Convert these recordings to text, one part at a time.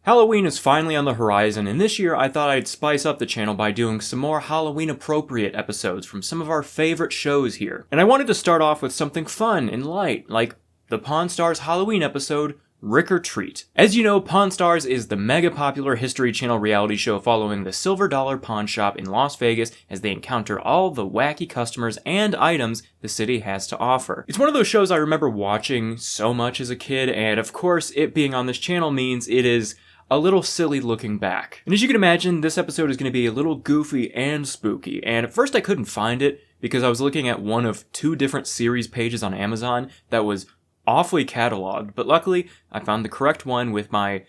Halloween is finally on the horizon, and this year I thought I'd spice up the channel by doing some more Halloween-appropriate episodes from some of our favorite shows here. And I wanted to start off with something fun and light, like the Pawn Stars Halloween episode, Rick or Treat. As you know, Pawn Stars is the mega-popular History Channel reality show following the Silver Dollar Pawn Shop in Las Vegas as they encounter all the wacky customers and items the city has to offer. It's one of those shows I remember watching so much as a kid, and of course, it being on this channel means it is a little silly looking back. And as you can imagine, this episode is going to be a little goofy and spooky, and at first I couldn't find it because I was looking at one of 2 different series pages on Amazon that was awfully cataloged, but luckily I found the correct one with my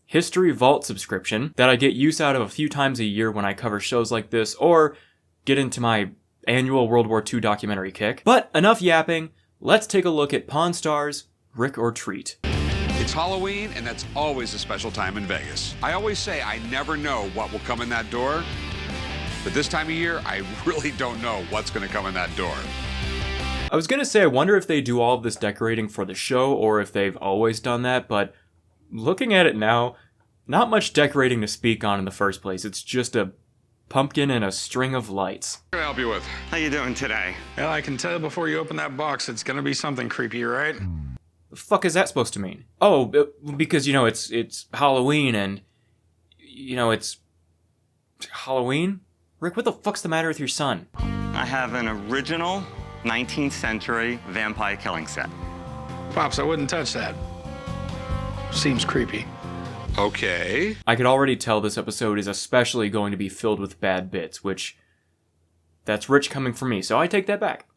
History Vault subscription that I get use out of a few times a year when I cover shows like this or get into my annual World War II documentary kick. But enough yapping, let's take a look at Pawn Stars, Rick or Treat. It's Halloween, and that's always a special time in Vegas. I always say I never know what will come in that door, but this time of year, I really don't know what's going to come in that door. I was gonna say, I wonder if they do all of this decorating for the show or if they've always done that, but looking at it now, not much decorating to speak on in the first place. It's just a pumpkin and a string of lights. What can I help you with? How you doing today? Well, I can tell before you open that box, it's gonna be something creepy, right? The fuck is that supposed to mean? Oh, because, you know, it's Halloween and, you know, it's Halloween? Rick, what the fuck's the matter with your son? I have an original 19th century vampire killing set. Pops, I wouldn't touch that. Seems creepy. Okay. I could already tell this episode is especially going to be filled with bad bits, which, that's rich coming from me, so I take that back.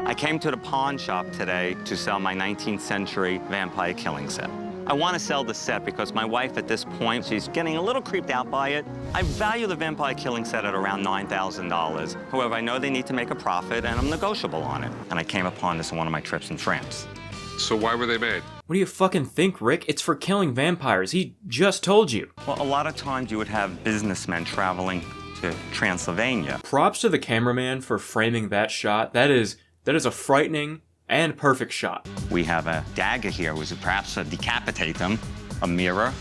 I came to the pawn shop today to sell my 19th century vampire killing set. I want to sell the set because my wife at this point, she's getting a little creeped out by it. I value the vampire killing set at around $9,000. However, I know they need to make a profit and I'm negotiable on it. And I came upon this on one of my trips in France. So why were they made? What do you fucking think, Rick? It's for killing vampires. He just told you. Well, a lot of times you would have businessmen traveling to Transylvania. Props to the cameraman for framing that shot. That is a frightening and perfect shot. We have a dagger here, which is perhaps to decapitate them, a mirror,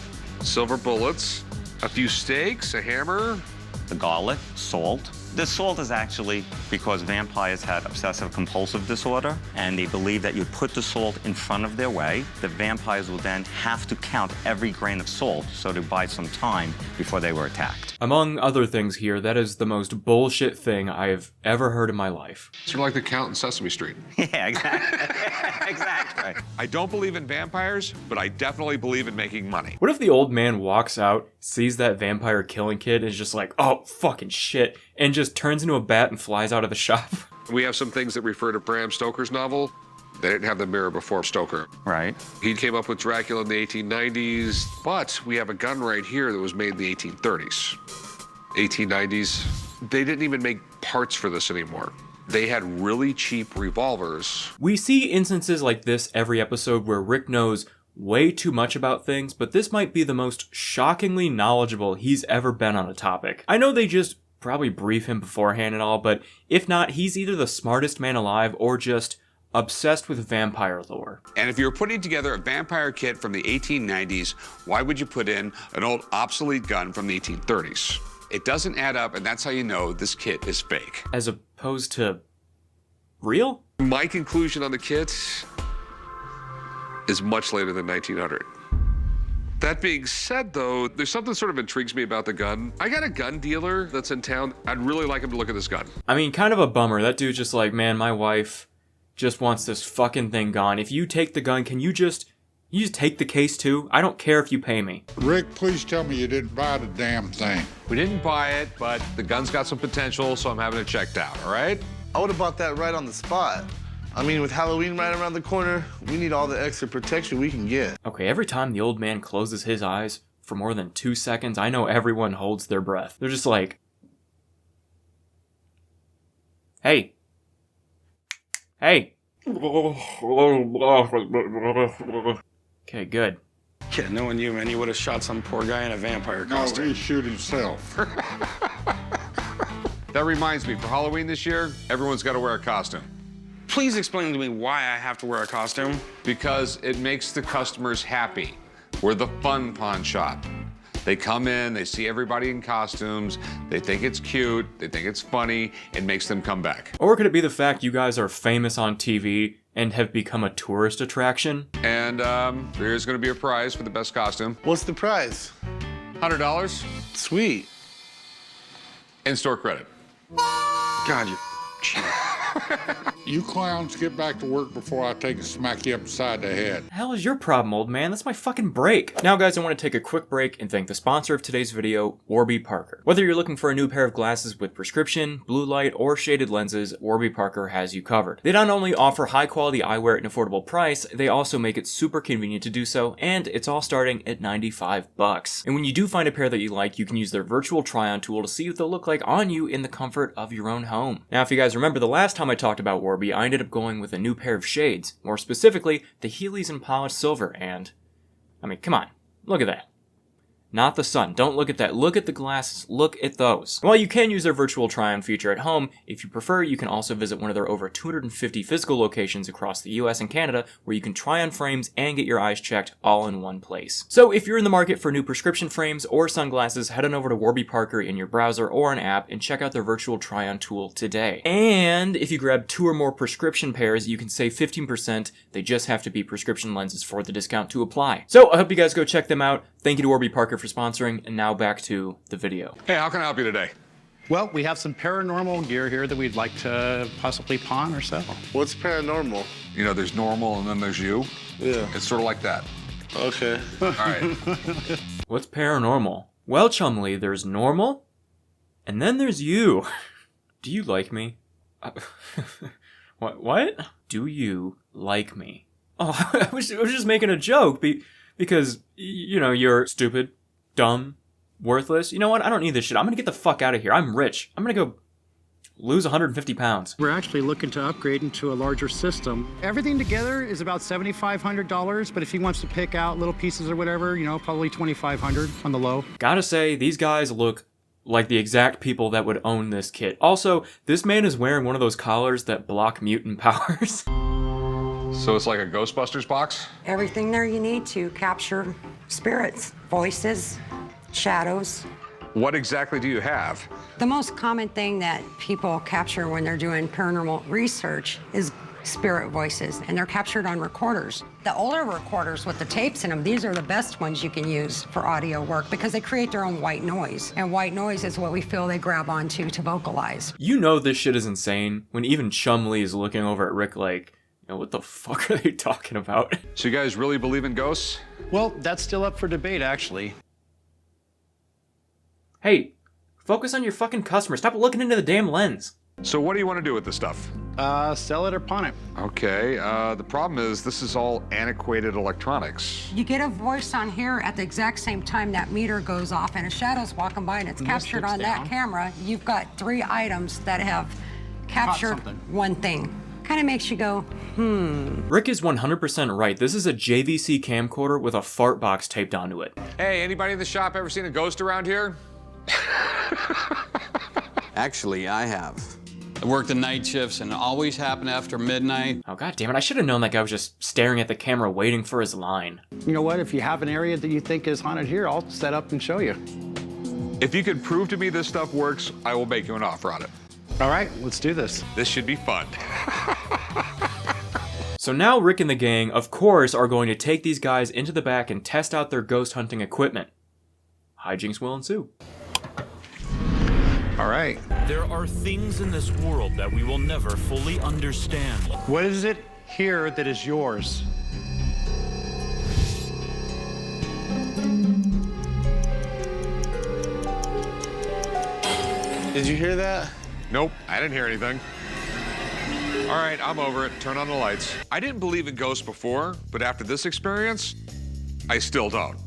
Silver bullets, a few stakes, a hammer. the garlic, salt. The salt is actually because vampires had obsessive compulsive disorder, and they believe that you put the salt in front of their way. The vampires will then have to count every grain of salt, so to buy some time before they were attacked. Among other things here, that is the most bullshit thing I've ever heard in my life. Sort of like the Count in Sesame Street. Yeah, exactly. Exactly. I don't believe in vampires, but I definitely believe in making money. What if the old man walks out, sees that vampire killing kid, and is just like, oh, fucking shit, and just turns into a bat and flies out of the shop? We have some things that refer to Bram Stoker's novel. They didn't have the mirror before Stoker. Right. He came up with Dracula in the 1890s, but we have a gun right here that was made in the 1830s. 1890s. They didn't even make parts for this anymore. They had really cheap revolvers. We see instances like this every episode where Rick knows way too much about things, but this might be the most shockingly knowledgeable he's ever been on a topic. I know they just probably brief him beforehand and all, but if not, he's either the smartest man alive or just obsessed with vampire lore. And if you were putting together a vampire kit from the 1890s, why would you put in an old obsolete gun from the 1830s? It doesn't add up, and that's how you know this kit is fake. As opposed to real? My conclusion on the kit is much later than 1900. That being said, though, there's something sort of intrigues me about the gun. I got a gun dealer that's in town. I'd really like him to look at this gun. I mean, kind of a bummer. That dude's just like, man, my wife just wants this fucking thing gone. If you take the gun, can you just take the case too? I don't care if you pay me. Rick, please tell me you didn't buy the damn thing. We didn't buy it, but the gun's got some potential, so I'm having it checked out, all right? I would have bought that right on the spot. I mean, with Halloween right around the corner, we need all the extra protection we can get. Okay, every time the old man closes his eyes for more than 2 seconds, I know everyone holds their breath. They're just like, hey. Hey. Okay, good. Yeah, knowing you, man, you would have shot some poor guy in a vampire No, costume. he shoot himself. That reminds me, for Halloween this year, everyone's got to wear a costume. Please explain to me why I have to wear a costume. Because it makes the customers happy. We're the fun pawn shop. They come in, they see everybody in costumes, they think it's cute, they think it's funny, it makes them come back. Or could it be the fact you guys are famous on TV and have become a tourist attraction? And there's gonna be a prize for the best costume. What's the prize? $100 Sweet. in-store credit. God, you cheap. You clowns get back to work before I take and smack you upside the head. The hell is your problem, old man? That's my fucking break. Now, guys, I want to take a quick break and thank the sponsor of today's video, Warby Parker. Whether you're looking for a new pair of glasses with prescription, blue light, or shaded lenses, Warby Parker has you covered. They not only offer high-quality eyewear at an affordable price, they also make it super convenient to do so, and it's all starting at $95. And when you do find a pair that you like, you can use their virtual try-on tool to see what they'll look like on you in the comfort of your own home. Now, if you guys remember, the last time I talked about Warby, I ended up going with a new pair of shades, more specifically, the Heelys in polished silver, and I mean, come on, look at that. Not the sun. Don't look at that. Look at the glasses. Look at those. While you can use their virtual try-on feature at home, if you prefer, you can also visit one of their over 250 physical locations across the US and Canada where you can try on frames and get your eyes checked all in one place. So if you're in the market for new prescription frames or sunglasses, head on over to Warby Parker in your browser or an app and check out their virtual try-on tool today. And if you grab 2 or more prescription pairs, you can save 15%. They just have to be prescription lenses for the discount to apply. So I hope you guys go check them out. Thank you to Warby Parker for sponsoring, and now back to the video. Hey, how can I help you today? Well, we have some paranormal gear here that we'd like to possibly pawn or sell. What's paranormal? You know, there's normal and then there's you. Yeah. It's sort of like that. Okay. All right. What's paranormal? Well, Chumley, there's normal, and then there's you. Do you like me? What? Do you like me? Oh, I was just making a joke because, you know, you're stupid, dumb, worthless. You know what? I don't need this shit. I'm gonna get the fuck out of here. I'm rich. I'm gonna go lose 150 pounds. We're actually looking to upgrade into a larger system. Everything together is about $7,500, but if he wants to pick out little pieces or whatever, you know, probably $2,500 on the low. Gotta say, these guys look like the exact people that would own this kit. Also, this man is wearing one of those collars that block mutant powers. So it's like a Ghostbusters box? Everything there you need to capture spirits, voices, shadows. What exactly do you have? The most common thing that people capture when they're doing paranormal research is spirit voices, and they're captured on recorders. The older recorders with the tapes in them, these are the best ones you can use for audio work because they create their own white noise. And white noise is what we feel they grab onto to vocalize. You know this shit is insane when even Chumley is looking over at Rick like, you know, what the fuck are they talking about? So you guys really believe in ghosts? Well, that's still up for debate, actually. Hey, focus on your fucking customer. Stop looking into the damn lens. So what do you want to do with this stuff? Sell it or pawn it. Okay, the problem is this is all antiquated electronics. You get a voice on here at the exact same time that meter goes off and a shadow's walking by and it's captured on that camera. You've got 3 items that have captured one thing. Kind of makes you go, Rick is 100% right. This is a JVC camcorder with a fart box taped onto it. Hey, anybody in the shop ever seen a ghost around here? Actually, I have. I work the night shifts and always happen after midnight. Oh, god damn it. I should have known that guy was just staring at the camera waiting for his line. You know what? If you have an area that you think is haunted here, I'll set up and show you. If you can prove to me this stuff works, I will make you an offer on it. All right, let's do this. This should be fun. So now Rick and the gang, of course, are going to take these guys into the back and test out their ghost hunting equipment. Hijinks will ensue. All right. There are things in this world that we will never fully understand. What is it here that is yours? Did you hear that? Nope, I didn't hear anything. All right, I'm over it. Turn on the lights. I didn't believe in ghosts before, but after this experience, I still don't.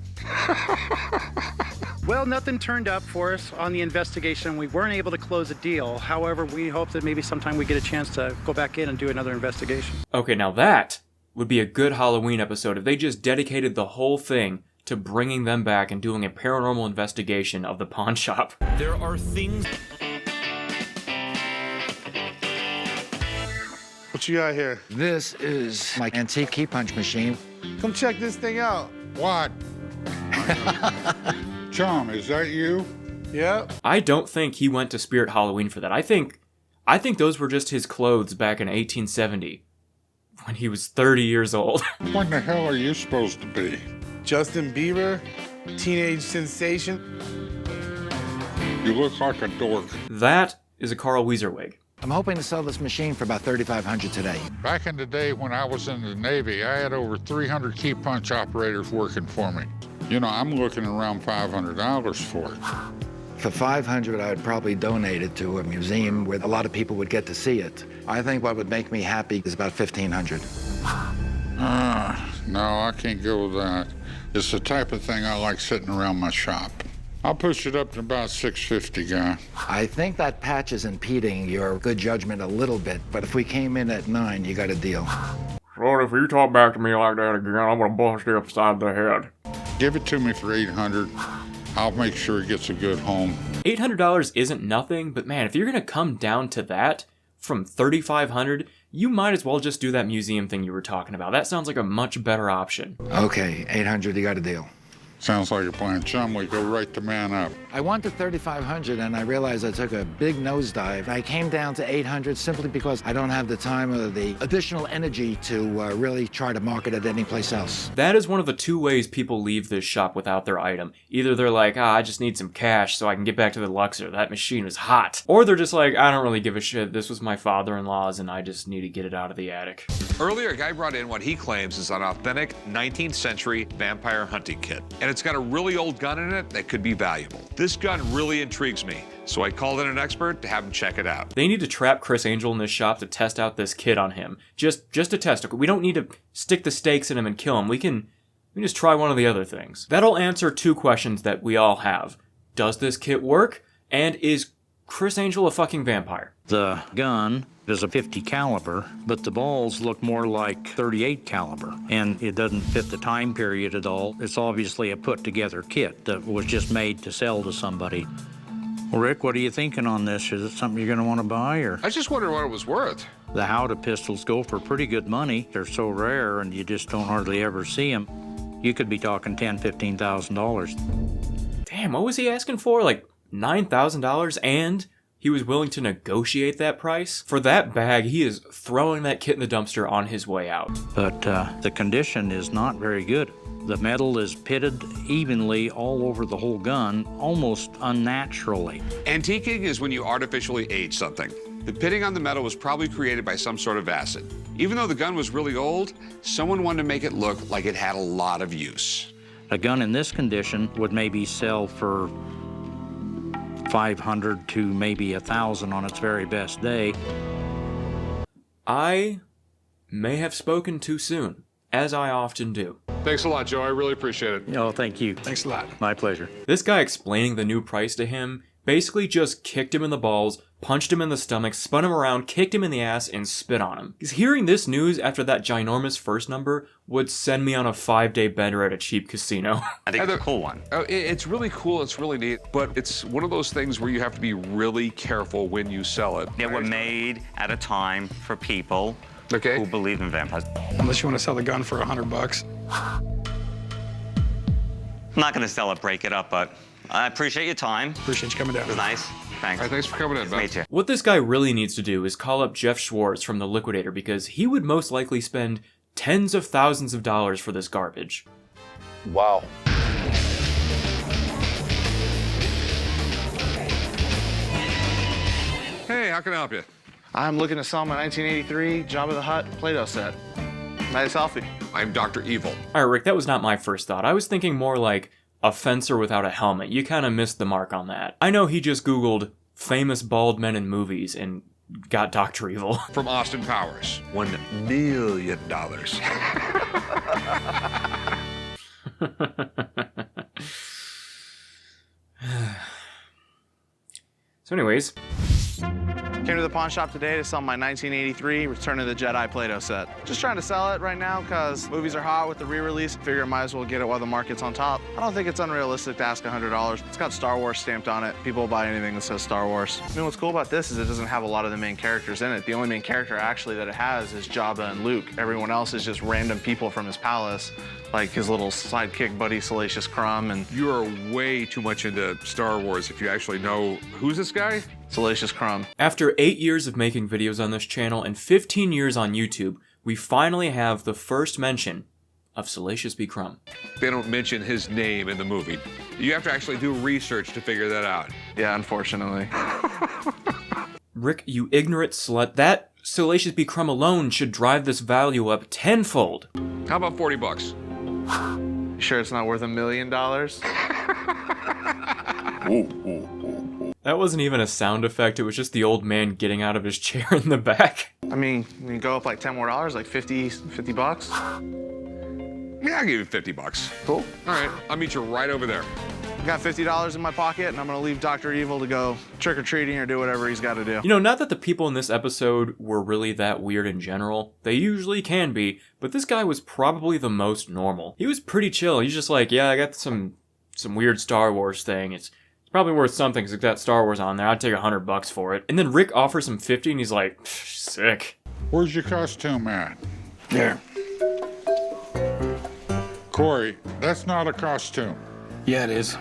Well, nothing turned up for us on the investigation. We weren't able to close a deal. However, we hope that maybe sometime we get a chance to go back in and do another investigation. Okay, now that would be a good Halloween episode if they just dedicated the whole thing to bringing them back and doing a paranormal investigation of the pawn shop. There are things... What you got here? This is my antique key punch machine. Come check this thing out. What? Chum, is that you? Yep. I don't think he went to Spirit Halloween for that. I think those were just his clothes back in 1870 when he was 30 years old. What the hell are you supposed to be? Justin Bieber, teenage sensation. You look like a dork. That is a Carl Weezer wig. I'm hoping to sell this machine for about $3,500 today. Back in the day when I was in the Navy, I had over 300 key punch operators working for me. You know, I'm looking around $500 for it. For $500, I would probably donate it to a museum where a lot of people would get to see it. I think what would make me happy is about $1,500. No, I can't go with that. It's the type of thing I like sitting around my shop. I'll push it up to about $650, guy. I think that patch is impeding your good judgment a little bit, but if we came in at 9, you got a deal. Lord, if you talk back to me like that again, I'm gonna bust you upside the head. Give it to me for $800. I'll make sure it gets a good home. $800 isn't nothing, but man, if you're gonna come down to that from $3,500, you might as well just do that museum thing you were talking about. That sounds like a much better option. Okay, $800, you got a deal. Sounds like a plan. Chum, we go right the man up. I wanted $3,500 and I realized I took a big nosedive. I came down to $800 simply because I don't have the time or the additional energy to really try to market it anyplace else. That is one of the two ways people leave this shop without their item. Either they're like, I just need some cash so I can get back to the Luxor. That machine was hot. Or they're just like, I don't really give a shit. This was my father-in-law's and I just need to get it out of the attic. Earlier, a guy brought in what he claims is an authentic 19th century vampire hunting kit. And it's got a really old gun in it that could be valuable. This gun really intrigues me, so I called in an expert to have him check it out. They need to trap Chris Angel in this shop to test out this kit on him. Just to test it. We don't need to stick the stakes in him and kill him. We can just try one of the other things. That'll answer two questions that we all have. Does this kit work? And is Chris Angel a fucking vampire? The gun is a 50 caliber, but the balls look more like 38 caliber, and it doesn't fit the time period at all. It's obviously a put-together kit that was just made to sell to somebody. Well, Rick, what are you thinking on this? Is it something you're going to want to buy, or? I just wondered what it was worth. The Howdah pistols go for pretty good money. They're so rare, and you just don't hardly ever see them. You could be talking $10,000, $15,000. Damn, what was he asking for? Like $9,000? And he was willing to negotiate that price? For that bag, he is throwing that kit in the dumpster on his way out. But the condition is not very good. The metal is pitted evenly all over the whole gun, almost unnaturally. Antiquing is when you artificially age something. The pitting on the metal was probably created by some sort of acid. Even though the gun was really old, someone wanted to make it look like it had a lot of use. A gun in this condition would maybe sell for $500 to maybe $1,000 on its very best day. I may have spoken too soon, as I often do. Thanks a lot, Joe. I really appreciate it. Oh, thank you. Thanks a lot. My pleasure. This guy explaining the new price to him basically just kicked him in the balls, punched him in the stomach, spun him around, kicked him in the ass, and spit on him. Because hearing this news after that ginormous first number would send me on a 5-day bender at a cheap casino. I think it's a cool one. It's really cool. It's really neat. But it's one of those things where you have to be really careful when you sell it. They were made at a time for people Okay. who believe in vampires. Unless you want to sell the gun for $100. I'm not going to sell it, break it up, but I appreciate your time. Appreciate you coming down. It was nice. Thanks. All right, thanks for coming in, Nice to man. meet you. What this guy really needs to do is call up Jeff Schwartz from The Liquidator, because he would most likely spend tens of thousands of dollars for this garbage. Wow. Hey, how can I help you? I'm looking to sell my 1983 Jabba the Hutt Play-Doh set. Nice selfie. I'm Dr. Evil. Alright, Rick, that was not my first thought. I was thinking more like a fencer without a helmet. You kind of missed the mark on that. I know he just Googled famous bald men in movies and got Dr. Evil. From Austin Powers. $1 million. So anyways, Came to the pawn shop today to sell my 1983 Return of the Jedi Play-Doh set. Just trying to sell it right now because movies are hot with the re-release. Figure I might as well get it while the market's on top. I don't think it's unrealistic to ask $100. It's got Star Wars stamped on it. People will buy anything that says Star Wars. You know what's cool about this is it doesn't have a lot of the main characters in it. The only main character actually that it has is Jabba and Luke. Everyone else is just random people from his palace, like his little sidekick buddy Salacious Crumb. And You are way too much into Star Wars if you actually know who's this guy? Salacious Crumb. After 8 years of making videos on this channel and 15 years on YouTube, we finally have the first mention of Salacious B. Crumb. They don't mention his name in the movie. You have to actually do research to figure that out. Yeah, unfortunately. Rick, you ignorant slut, that Salacious B. Crumb alone should drive this value up tenfold. How about 40 bucks? You sure it's not worth $1 million? That wasn't even a sound effect, it was just the old man getting out of his chair in the back. I mean, you go up like 10 more dollars, like 50 bucks. Yeah, I'll give you 50 bucks. Cool. All right, I'll meet you right over there. I got $50 in my pocket, and I'm gonna leave Dr. Evil to go trick-or-treating or do whatever he's gotta do. You know, not that the people in this episode were really that weird in general. They usually can be, but this guy was probably the most normal. He was pretty chill. He's just like, yeah, I got some weird Star Wars thing. It's probably worth something because it's got Star Wars on there. I'd take $100 for it. And then Rick offers him 50 and he's like, sick. Where's your costume at? There. Corey, that's not a costume. Yeah, it is.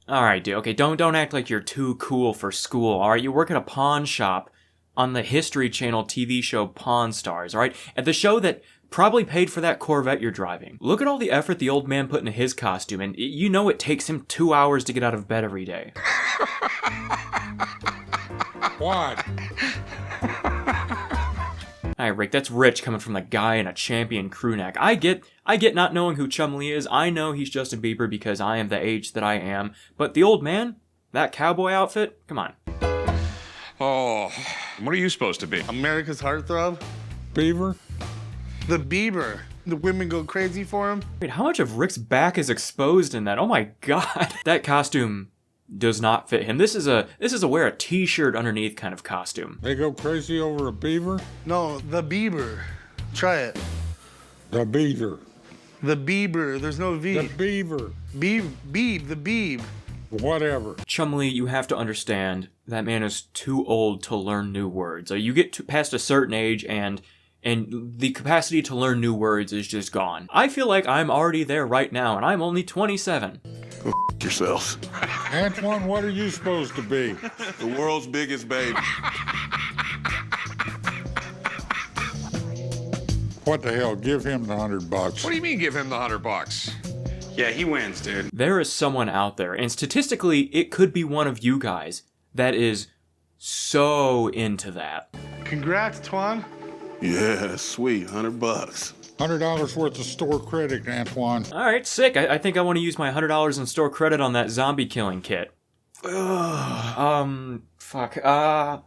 Alright, dude, okay, don't act like you're too cool for school, alright? You work at a pawn shop on the History Channel TV show Pawn Stars, alright? At the show that probably paid for that Corvette you're driving. Look at all the effort the old man put into his costume, and you know it takes him 2 hours to get out of bed every day. What? Alright, Rick, that's rich coming from the guy in a champion crew neck. I get not knowing who Chumlee is. I know he's Justin Bieber because I am the age that I am. But the old man, that cowboy outfit, come on. Oh, what are you supposed to be? America's heartthrob? Beaver? The Bieber. The women go crazy for him. Wait, how much of Rick's back is exposed in that? Oh my god. That costume does not fit him. This is a wear a t-shirt underneath kind of costume. They go crazy over a beaver? No, the Bieber. Try it. The beaver. The Bieber. There's no V. The beaver. The Beeb. Whatever. Chumlee, you have to understand that man is too old to learn new words. You get past a certain age and the capacity to learn new words is just gone. I feel like I'm already there right now, and I'm only 27. Go yourselves. Antoine, what are you supposed to be? The world's biggest baby. What the hell? Give him the $100. What do you mean give him the $100? Yeah, he wins, dude. There is someone out there, and statistically, it could be one of you guys that is so into that. Congrats, Twan. Yeah, sweet, $100. $100 worth of store credit, Antoine. Alright, sick. I think I want to use my $100 in store credit on that zombie killing kit. Fuck. How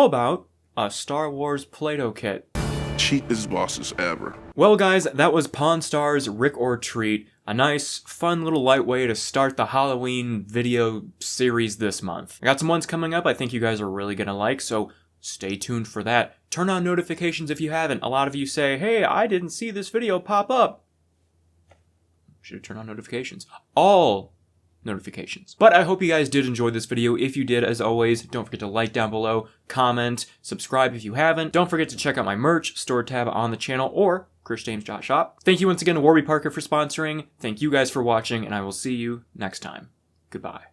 about a Star Wars Play-Doh kit? Cheapest bosses ever. Well guys, that was Pawn Stars Rick or Treat. A nice, fun little light way to start the Halloween video series this month. I got some ones coming up I think you guys are really gonna like, so stay tuned for that. Turn on notifications if you haven't. A lot of you say, hey, I didn't see this video pop up. Should turn on notifications. All notifications. But I hope you guys did enjoy this video. If you did, as always, don't forget to like down below, comment, subscribe if you haven't. Don't forget to check out my merch store tab on the channel or ChrisJames.shop. Thank you once again to Warby Parker for sponsoring. Thank you guys for watching, and I will see you next time. Goodbye.